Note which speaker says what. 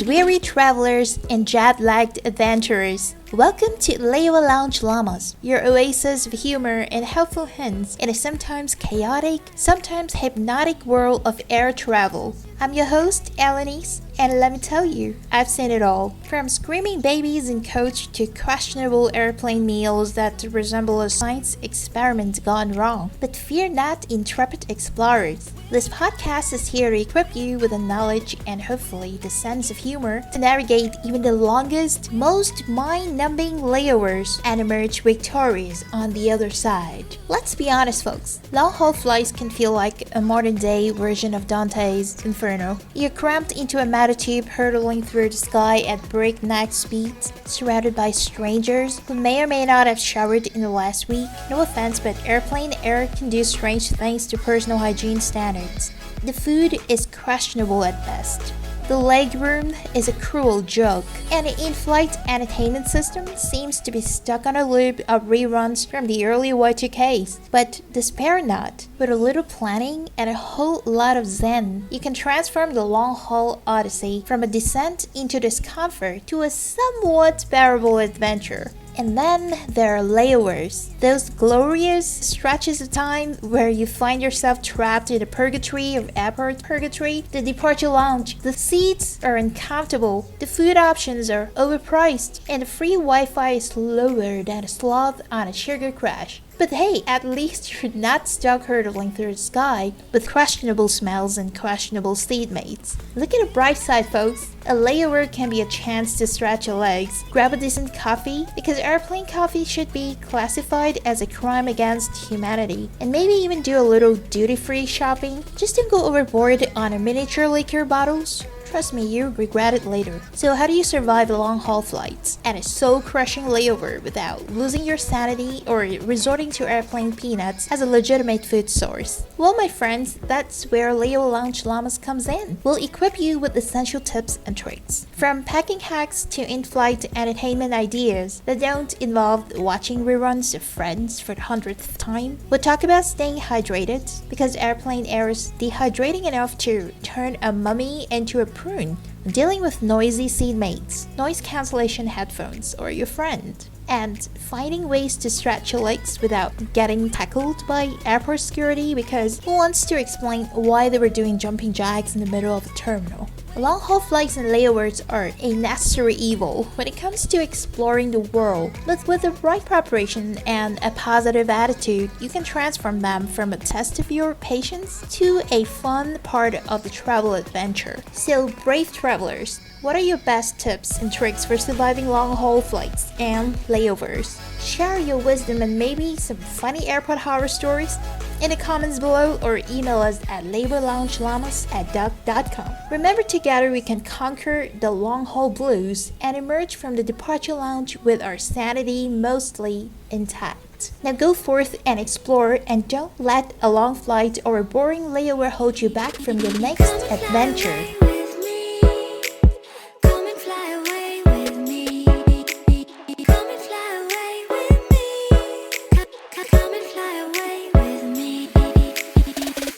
Speaker 1: weary travelers and jet-lagged adventurers. Welcome to Lewa Lounge Llamas, your oasis of humor and helpful hints in a sometimes chaotic, sometimes hypnotic world of air travel. I'm your host, Alanis, and let me tell you, I've seen it all. From screaming babies in coach to questionable airplane meals that resemble a science experiment gone wrong. But fear not, intrepid explorers. This podcast is here to equip you with the knowledge and hopefully the sense of humor to navigate even the longest, most mind-numbing layovers and emerge victorious on the other side. Let's be honest, folks. Long-haul flights can feel like a modern-day version of Dante's Inferno. You're cramped into a matter tube hurtling through the sky at breakneck speeds, surrounded by strangers who may or may not have showered in the last week. No offense, but airplane air can do strange things to personal hygiene standards. The food is questionable at best. The legroom is a cruel joke, and the in-flight entertainment system seems to be stuck on a loop of reruns from the early Y2Ks. But despair not. With a little planning and a whole lot of zen, you can transform the long-haul odyssey from a descent into discomfort to a somewhat bearable adventure. And then there are layovers, those glorious stretches of time where you find yourself trapped in the purgatory of airport purgatory. The departure lounge, the seats are uncomfortable, the food options are overpriced, and the free Wi-Fi is lower than a sloth on a sugar crash. But hey, at least you're not stuck hurtling through the sky with questionable smells and questionable seatmates. Look at the bright side, folks. A layover can be a chance to stretch your legs, grab a decent coffee, because airplane coffee should be classified as a crime against humanity, and maybe even do a little duty-free shopping. Just don't go overboard on a miniature liquor bottles. Trust me, you'll regret it later. So how do you survive long-haul flights and a soul-crushing layover without losing your sanity or resorting to airplane peanuts as a legitimate food source? Well, my friends, that's where Lewa Lounge Llamas comes in. We'll equip you with essential tips and tricks. From packing hacks to in-flight entertainment ideas that don't involve watching reruns of Friends for the 100th time. We'll talk about staying hydrated because airplane air is dehydrating enough to turn a mummy into a prune, dealing with noisy seatmates, noise cancellation headphones, or your friend, and finding ways to stretch your legs without getting tackled by airport security because who wants to explain why they were doing jumping jacks in the middle of a terminal? Long-haul flights and layovers are a necessary evil when it comes to exploring the world, but with the right preparation and a positive attitude, you can transform them from a test of your patience to a fun part of the travel adventure. So, brave travelers, what are your best tips and tricks for surviving long-haul flights and layovers? Share your wisdom and maybe some funny airport horror stories in the comments below or email us at lewaloungelamas@duck.com. Remember, together we can conquer the long-haul blues and emerge from the departure lounge with our sanity mostly intact. Now go forth and explore, and don't let a long flight or a boring layover hold you back from your next adventure.